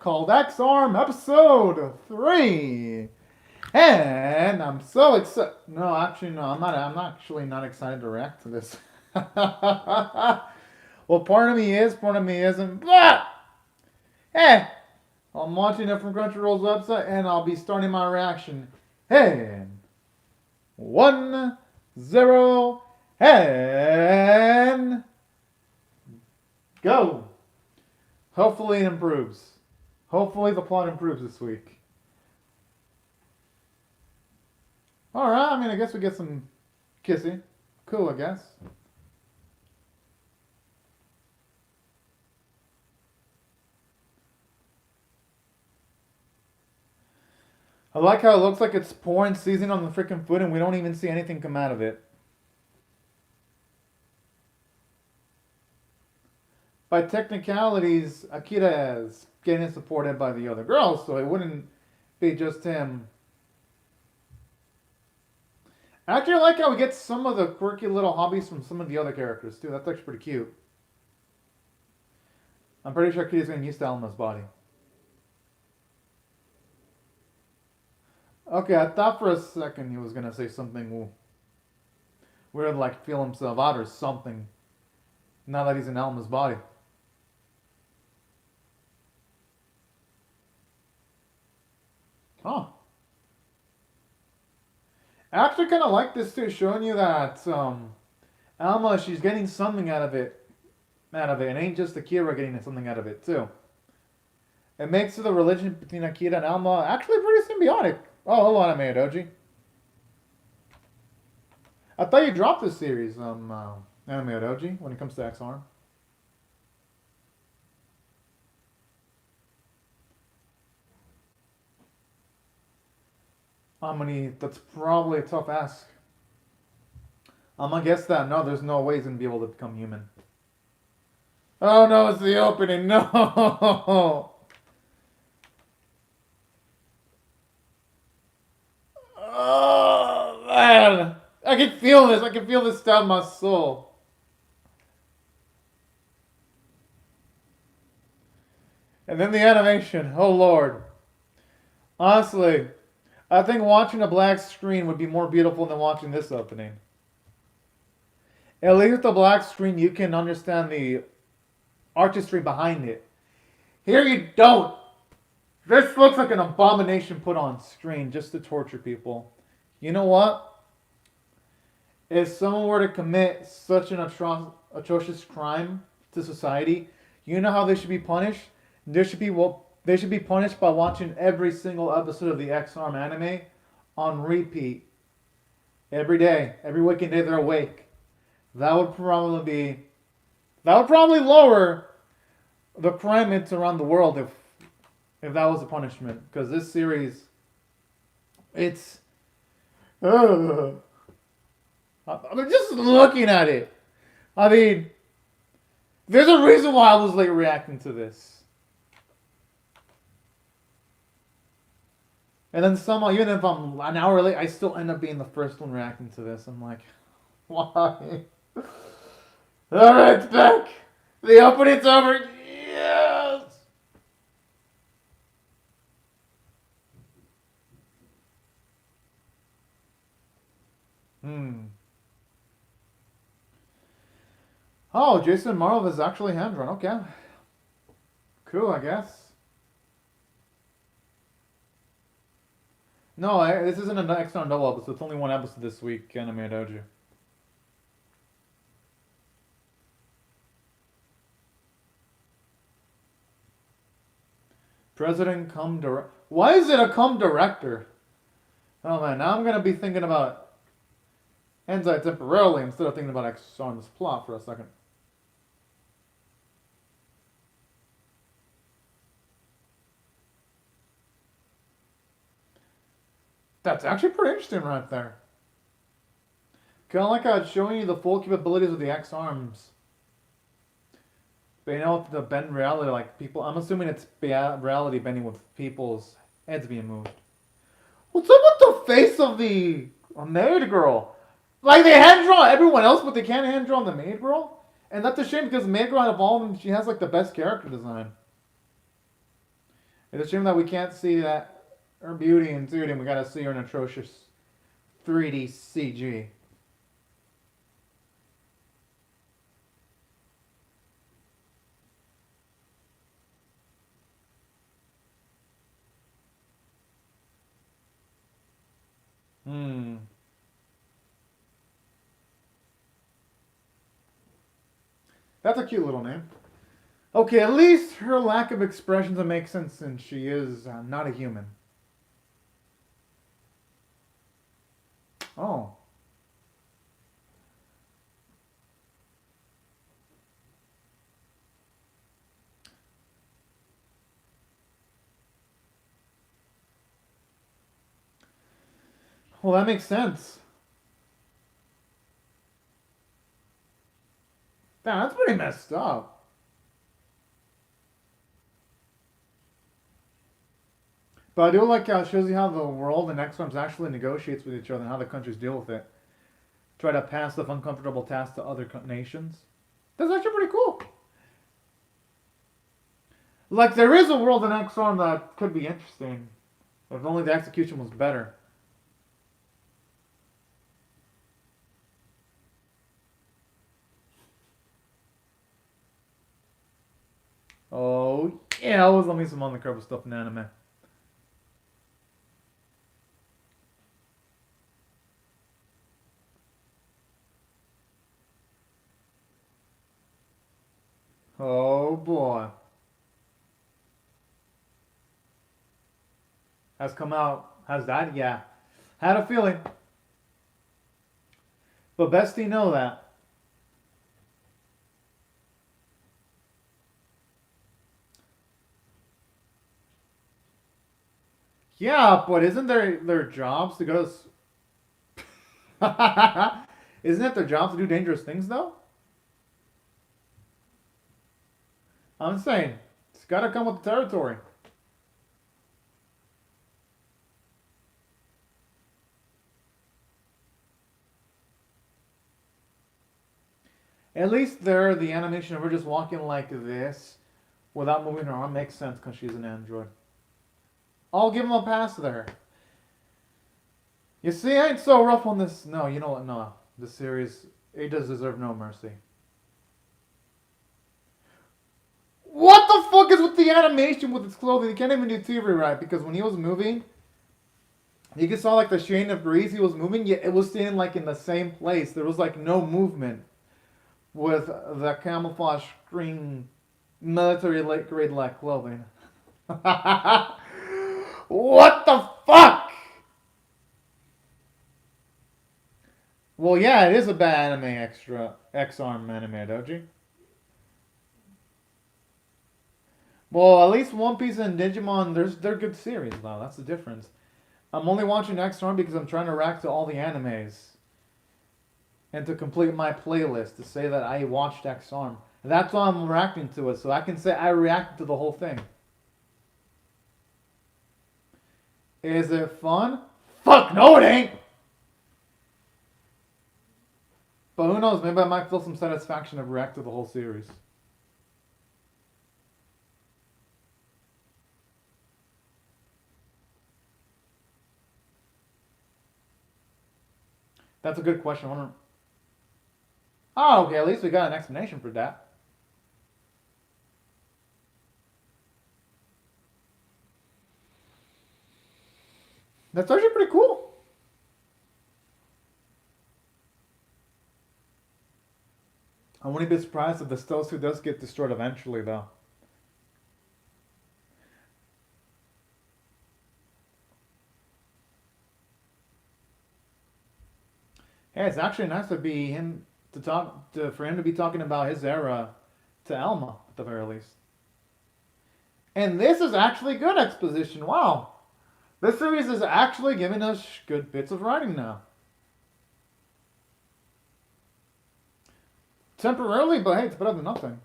called X-Arm Episode 3. And I'm so excited. No, actually, no, I'm actually not excited to react to this. Well, part of me is, part of me isn't. But, hey, I'm watching it from Crunchyroll's website and I'll be starting my reaction. Hey, 1, 0, and go. Hopefully it improves. Hopefully the plot improves this week. Alright, I mean, I guess we get some kissing. Cool, I guess. I like how it looks like it's pouring seasoning on the freaking food and we don't even see anything come out of it. By technicalities, Akira is getting supported by the other girls, so it wouldn't be just him. Actually, I like how we get some of the quirky little hobbies from some of the other characters, too. That's actually pretty cute. I'm pretty sure Akira's getting used to Alma's body. Okay, I thought for a second he was going to say something weird, like feel himself out or something. Now that he's in Alma's body. Huh. I actually kind of like this too, showing you that Alma, she's getting something out of it. It ain't just Akira getting something out of it too. It makes the religion between Akira and Alma actually pretty symbiotic. Oh, hello, Anime Doji. I thought you dropped this series, Anime Doji, when it comes to X-Arm. That's probably a tough ask. I'm gonna guess that no, there's no way he's gonna be able to become human. Oh no, it's the opening, no! Oh man! I can feel this down my soul. And then the animation, oh lord. Honestly, I think watching a black screen would be more beautiful than watching this opening. At least with the black screen, you can understand the artistry behind it. Here you don't. This looks like an abomination put on screen just to torture people. You know what? If someone were to commit such an atrocious crime to society, you know how they should be punished? They should be punished by watching every single episode of the X-Arm anime on repeat. Every day. Every waking day they're awake. That would probably lower the crime rates around the world if that was a punishment. Because this series, it's... I'm just looking at it. I mean, there's a reason why I was late reacting to this. And then somehow, even if I'm an hour late, I still end up being the first one reacting to this. I'm like, why? Alright, it's back. The opening's over. Yes! Oh, Jason Marvel is actually hand-drawn. Okay. Cool, I guess. No, this isn't an X-Arm double episode. It's only one episode this week, Anime Dojo. President come direct. Why is it a come director? Oh man, now I'm gonna be thinking about Enzai temporarily instead of thinking about X-Arm's plot for a second. That's actually pretty interesting right there. Kind of like how it's showing you the full capabilities of the X-Arms. But you know, the bend reality, like people, I'm assuming it's reality bending with people's heads being moved. What's up with the face of the maid girl? Like they hand draw everyone else, but they can't hand draw the maid girl? And that's a shame because maid girl out of all of them, she has like the best character design. It's a shame that we can't see that her beauty in 2D and we gotta see her in atrocious 3D CG. Hmm. That's a cute little name. Okay, at least her lack of expression doesn't make sense since she is not a human. Oh. Well, that makes sense. Damn, that's pretty messed up. But I do like how it shows you how the world and X-Arms actually negotiates with each other and how the countries deal with it. Try to pass the uncomfortable tasks to other nations. That's actually pretty cool. Like, there is a world in X-Arm that could be interesting. If only the execution was better. Oh, yeah, always love me some on the cover stuff in anime. Oh boy. Has come out. Has died? Yeah. Had a feeling. But best to know that. Yeah, but isn't their jobs to go Isn't it their job to do dangerous things though? I'm saying it's got to come with the territory. At least there, the animation of her just walking like this without moving her arm makes sense because she's an android. I'll give him a pass there. You see, I ain't so rough on this. No, you know what? No, the series it does deserve no mercy. What the fuck is with the animation with his clothing? He can't even do TV right because when he was moving, you can saw like the shade of breeze he was moving, yet it was staying like in the same place. There was like no movement with the camouflage green military grade like clothing. What the fuck? Well, yeah, it is a bad anime extra X-Arm anime, don't you? Well, at least One Piece and Digimon, they're good series though. That's the difference. I'm only watching X-Arm because I'm trying to react to all the animes and to complete my playlist to say that I watched X-Arm. That's why I'm reacting to it, so I can say I reacted to the whole thing. Is it fun? Fuck no, it ain't. But who knows? Maybe I might feel some satisfaction of react to the whole series. That's a good question. I wonder. Oh, okay. At least we got an explanation for that. That's actually pretty cool. I wouldn't be surprised if the Stosu does get destroyed eventually, though. Hey, it's actually nice to be him to talk to for him to be talking about his era to Elma at the very least. And this is actually good exposition. Wow, this series is actually giving us good bits of writing now. Temporarily, but hey, it's better than nothing.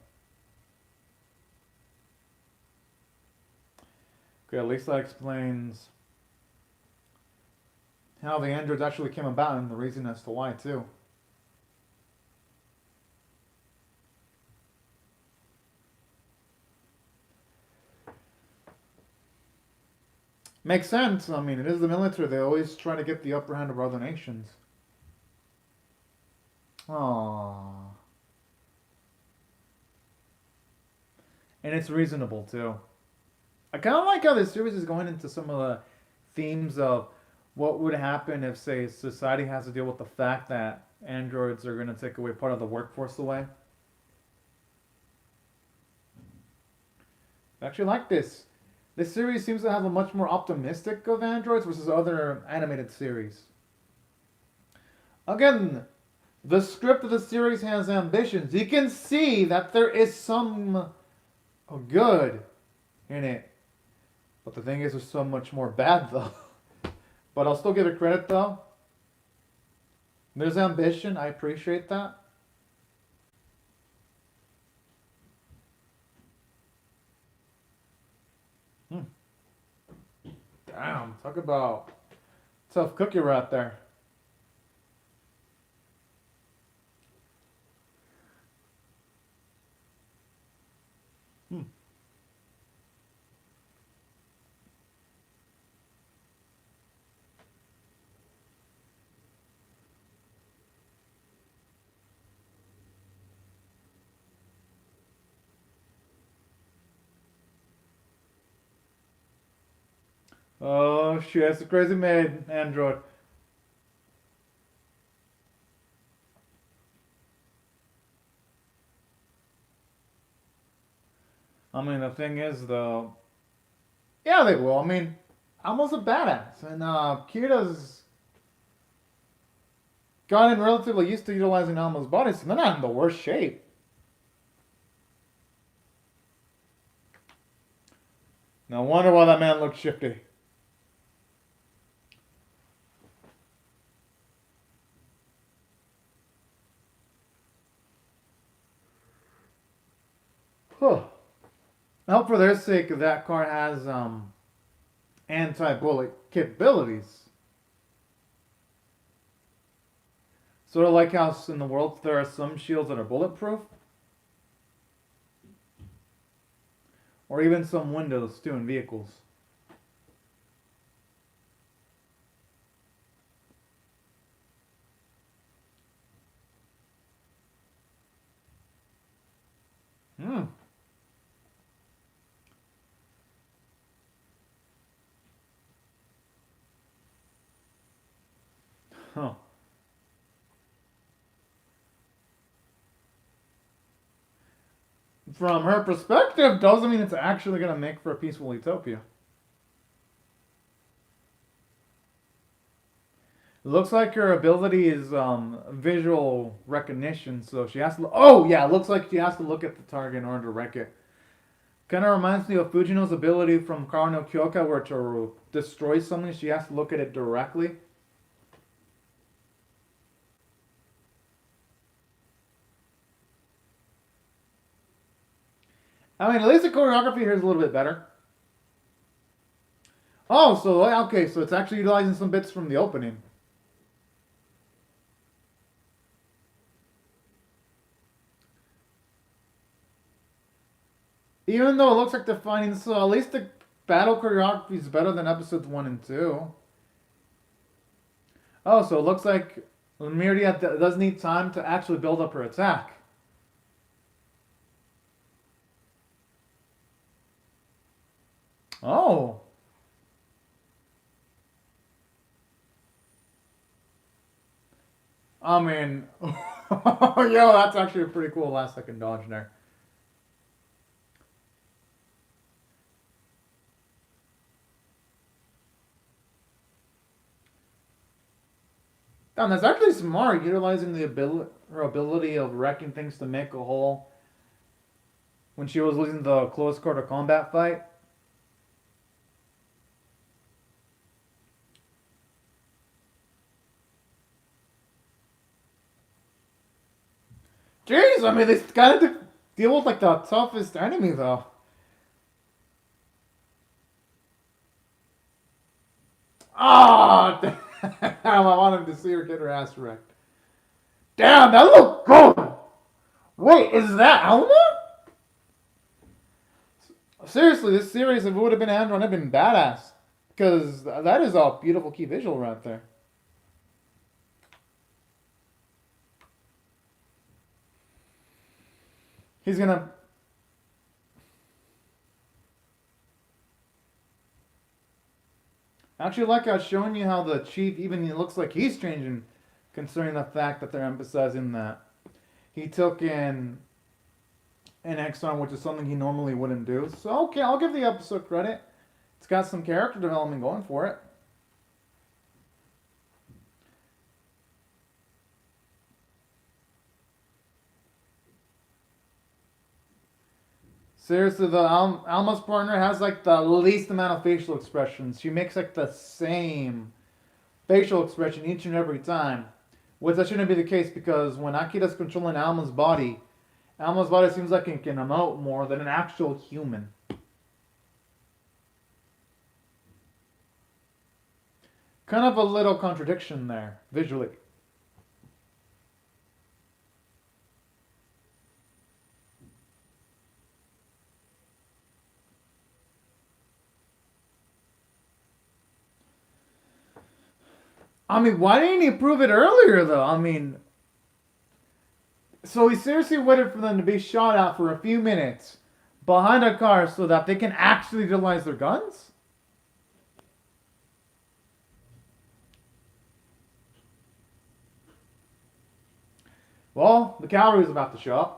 Okay, at least that explains how the androids actually came about and the reason as to why too. Makes sense. I mean, it is the military. They always try to get the upper hand of other nations. Aww. And it's reasonable, too. I kind of like how this series is going into some of the themes of what would happen if, say, society has to deal with the fact that androids are going to take away part of the workforce away. I actually like this. This series seems to have a much more optimistic of androids versus other animated series. Again, the script of the series has ambitions. You can see that there is some good in it. But the thing is, there's so much more bad, though. But I'll still give it credit, though. There's ambition. I appreciate that. Hmm. Damn, talk about tough cookie right there. Hmm. Oh shit, it's a crazy made android. I mean, the thing is, though, yeah, they will. I mean, Almost a badass, and Kira's gotten relatively used to utilizing Alma's body, so they're not in the worst shape. No wonder why that man looks shifty. Huh. I hope for their sake that car has anti-bullet capabilities. Sort of like how in the world there are some shields that are bulletproof. Or even some windows too in vehicles. Hmm. Huh. From her perspective, doesn't mean it's actually going to make for a peaceful utopia. It looks like her ability is visual recognition, so she has to. Oh yeah, it looks like she has to look at the target in order to wreck it. Kind of reminds me of Fujino's ability from Kara no Kyoka, where to destroy something, she has to look at it directly. I mean, at least the choreography here is a little bit better. Oh, so okay, so it's actually utilizing some bits from the opening. Even though it looks like they're fighting, so at least the battle choreography is better than episodes 1 and 2. Oh, so it looks like Miriam does need time to actually build up her attack. Oh. I mean, yo, that's actually a pretty cool last second dodge there. Damn, that's actually smart, utilizing her ability of wrecking things to make a hole when she was losing the close quarter combat fight. Jeez, I mean, they gotta deal with like the toughest enemy though. Ah, oh, damn! I wanted to see her get her ass wrecked. Damn, that looked good. Wait, is that Alma? Seriously, this series, if it would have been Andron, it'd been badass. because that is a beautiful key visual right there. He's gonna. Actually, like I was showing you how the chief even looks like he's changing, considering the fact that they're emphasizing that he took in an X-arm, which is something he normally wouldn't do. So okay, I'll give the episode credit. It's got some character development going for it. Seriously, the Alma's partner has like the least amount of facial expressions. She makes like the same facial expression each and every time. Which that shouldn't be the case because when Akira's controlling Alma's body seems like it can emote more than an actual human. Kind of a little contradiction there, visually. I mean, why didn't he prove it earlier, though? I mean, so he seriously waited for them to be shot at for a few minutes behind a car so that they can actually utilize their guns? Well, the cavalry's about to show up.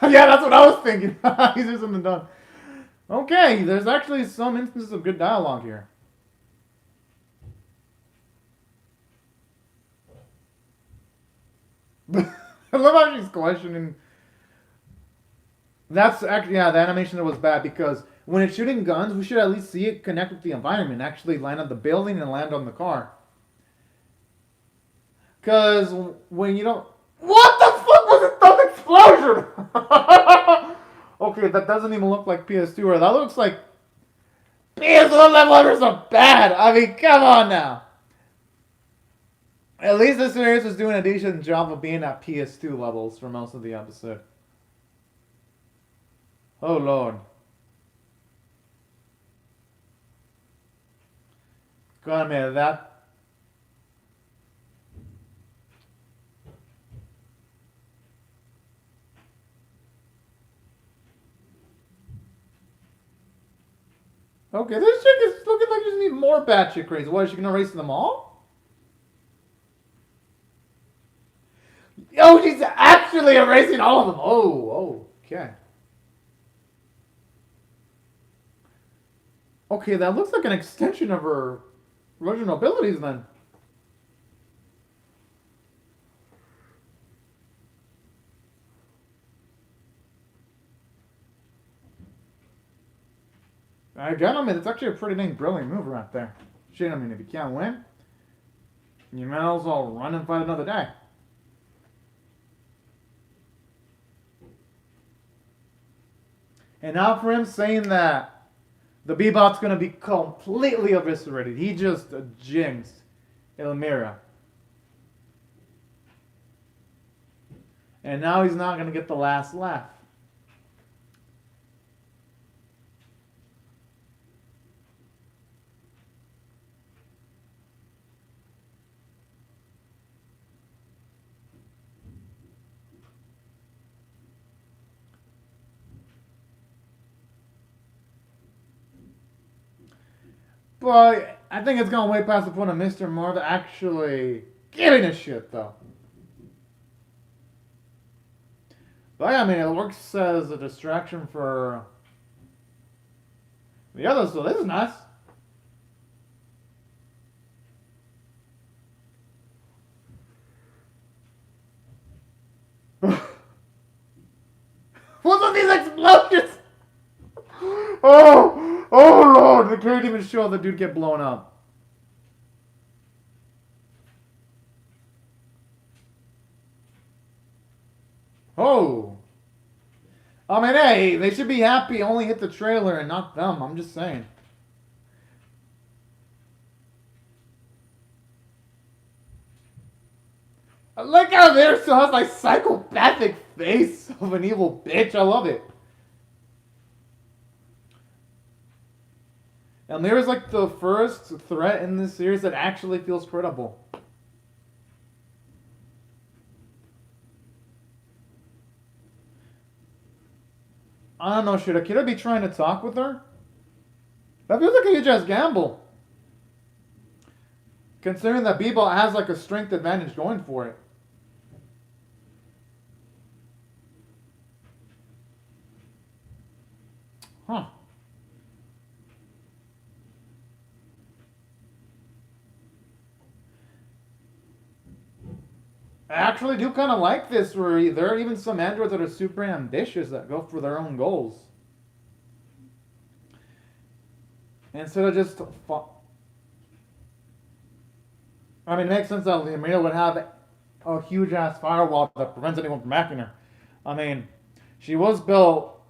Yeah, that's what I was thinking. He's just something done. Okay, there's actually some instances of good dialogue here. I love how she's questioning. That's actually, yeah, the animation that was bad because when it's shooting guns, we should at least see it connect with the environment, actually land on the building and land on the car. Because when you don't. What the fuck was that explosion? Okay, that doesn't even look like PS2, or that looks like PS1 levelers are bad. I mean, come on now. At least this series was doing a decent job of being at PS2 levels for most of the episode. Oh lord. Gotta admit that. Okay, this chick is looking like she's need more batshit crazy. What, is she gonna race them all? Oh, she's actually erasing all of them. Oh, okay. Okay, that looks like an extension of her original abilities then. Again, I mean, it's actually a pretty dang brilliant move right there. Shit, I mean, if you can't win, you might as well run and fight another day. And now for him saying that the Bebop's going to be completely eviscerated. He just jinxed Elmira. And now he's not going to get the last laugh. But I think it's gone way past the point of Mr. Martha actually giving a shit, though. But yeah, I mean, it works as a distraction for the others, so this is nice. What's with these explosions? Oh lord, the can't even show the dude get blown up. Oh. I mean, hey, they should be happy only hit the trailer and not them. I'm just saying. I like how there still has like psychopathic face of an evil bitch. I love it. And there's like the first threat in this series that actually feels credible. I don't know, should Akira be trying to talk with her? That feels like a huge ass gamble. Considering that Bebop has like a strength advantage going for it. Huh. I actually do kind of like this, where there are even some androids that are super ambitious that go for their own goals. Instead of just... I mean, it makes sense that Amira would have a huge-ass firewall that prevents anyone from hacking her. I mean, she was built...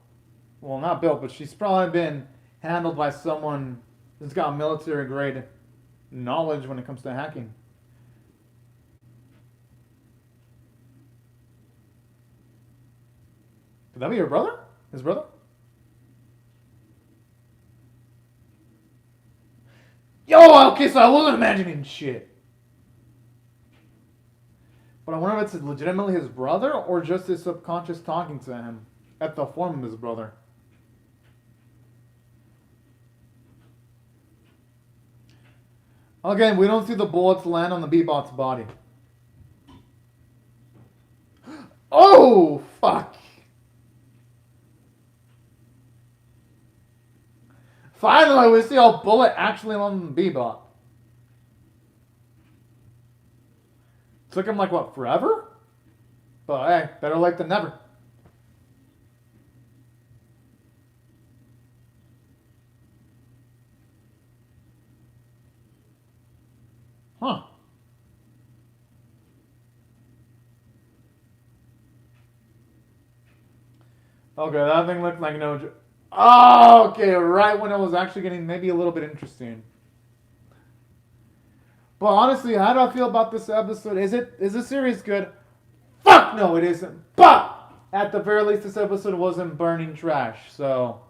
Well, not built, but she's probably been handled by someone who's got military-grade knowledge when it comes to hacking. Could that be your brother? His brother? Yo, okay, so I wasn't imagining shit. But I wonder if it's legitimately his brother or just his subconscious talking to him at the form of his brother. Again, we don't see the bullets land on the Bebop's body. Oh, fuck. Finally, we see a bullet actually on the Bebop. Took him like, what, forever? But hey, better late than never. Huh. Okay, that thing looked like no... Oh, okay, right when it was actually getting maybe a little bit interesting. But honestly, how do I feel about this episode? Is the series good? Fuck no, it isn't. But at the very least, this episode wasn't burning trash. So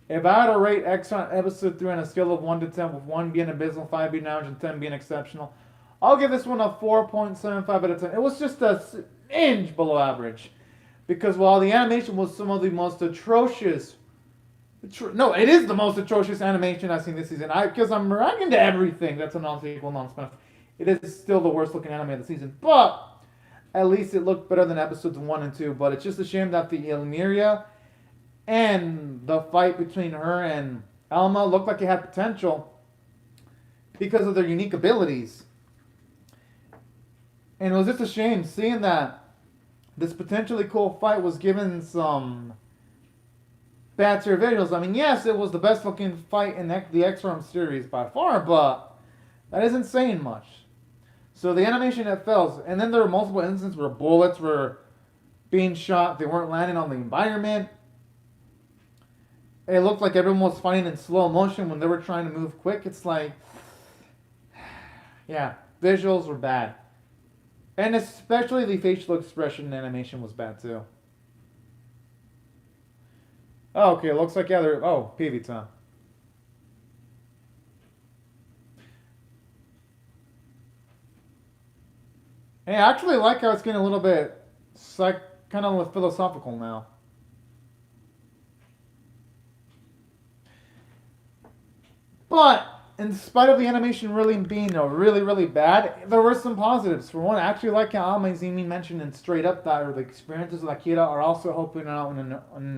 if I had to rate X on episode 3 on a scale of 1 to 10, with 1 being abysmal, 5 being average, and 10 being exceptional, I'll give this one a 4.75 out of 10. It was just a inch below average. Because while the animation was some of the most atrocious... No, it is the most atrocious animation I've seen this season. Because I'm ragging to everything that's a non-sequel, non-spin-off. It is still the worst looking anime of the season. But at least it looked better than episodes 1 and 2. But it's just a shame that the Elmiria and the fight between her and Alma looked like it had potential because of their unique abilities. And it was just a shame seeing that this potentially cool fight was given some bad tier visuals. I mean, yes, it was the best looking fight in the X-Arm series by far, but that isn't saying much. So the animation, it fails. And then there were multiple instances where bullets were being shot. They weren't landing on the environment. It looked like everyone was fighting in slow motion when they were trying to move quick. It's like, yeah, visuals were bad. And especially the facial expression animation was bad too. Oh, okay, looks like, yeah, they're... Oh, PV time. Hey, I actually like how it's getting a little bit kind of philosophical now. But in spite of the animation really being really, really bad, there were some positives. For one, I actually like how Alma-Izumi mentioned in Straight Up that the experiences of Akira are also helping out in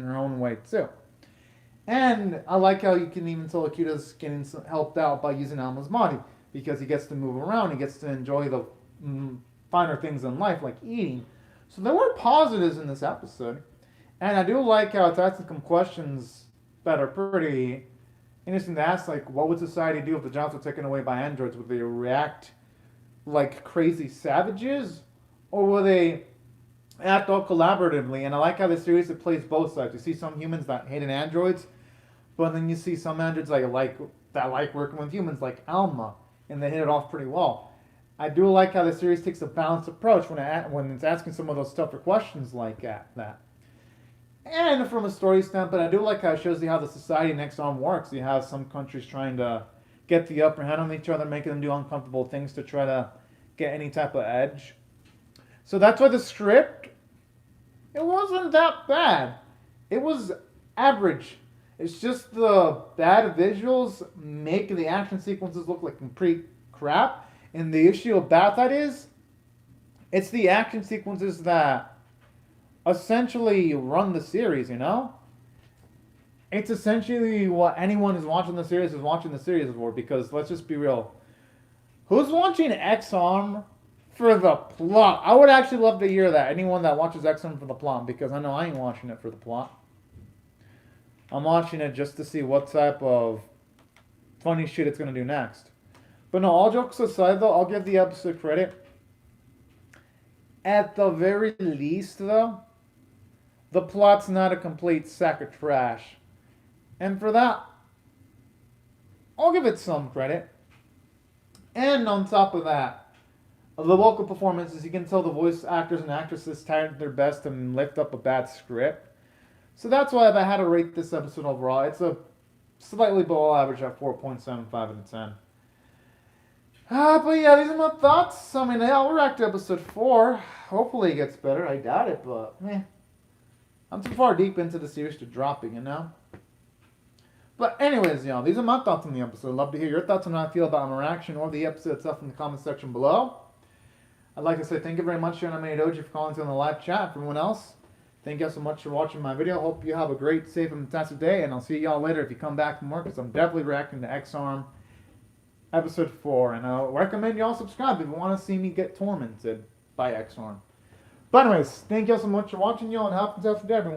her own way, too. And I like how you can even tell Akira's getting helped out by using Alma's body, because he gets to move around, he gets to enjoy the finer things in life, like eating. So there were positives in this episode. And I do like how it's asking some questions that are pretty interesting to ask, like, what would society do if the jobs were taken away by androids? Would they react like crazy savages? Or will they act all collaboratively? And I like how the series it plays both sides. You see some humans that hate androids, but then you see some androids that like working with humans, like Alma, and they hit it off pretty well. I do like how the series takes a balanced approach when it's asking some of those tougher questions like that. And from a story standpoint, I do like how it shows you how the society next on works. You have some countries trying to get the upper hand on each other, making them do uncomfortable things to try to get any type of edge. So that's why the script, it wasn't that bad. It was average. It's just the bad visuals make the action sequences look like complete crap. And the issue about that is, it's the action sequences that essentially run the series, you know? It's essentially what anyone who's watching the series is watching the series for, because let's just be real. Who's watching X-Arm for the plot? I would actually love to hear that. Anyone that watches X-Arm for the plot, because I know I ain't watching it for the plot. I'm watching it just to see what type of funny shit it's going to do next. But no, all jokes aside though, I'll give the episode credit. At the very least though, the plot's not a complete sack of trash. And for that, I'll give it some credit. And on top of that, the local performances, you can tell the voice actors and actresses tried their best to lift up a bad script. So that's why if I had to rate this episode overall, it's a slightly below average at 4.75 out of 10. But yeah, these are my thoughts. I mean, I'll react to episode 4. Hopefully it gets better. I doubt it, but I'm too far deep into the series to drop it, you know? But anyways, y'all, these are my thoughts on the episode. I'd love to hear your thoughts on how I feel about my reaction or the episode itself in the comment section below. I'd like to say thank you very much, Anime Doji, for calling to in the live chat. For everyone else, thank you so much for watching my video. Hope you have a great, safe, and fantastic day, and I'll see y'all later if you come back from work, because I'm definitely reacting to X-Arm episode 4, and I'll recommend y'all subscribe if you want to see me get tormented by X-Arm. But anyways, thank y'all so much for watching, y'all, and have a fantastic day, everyone.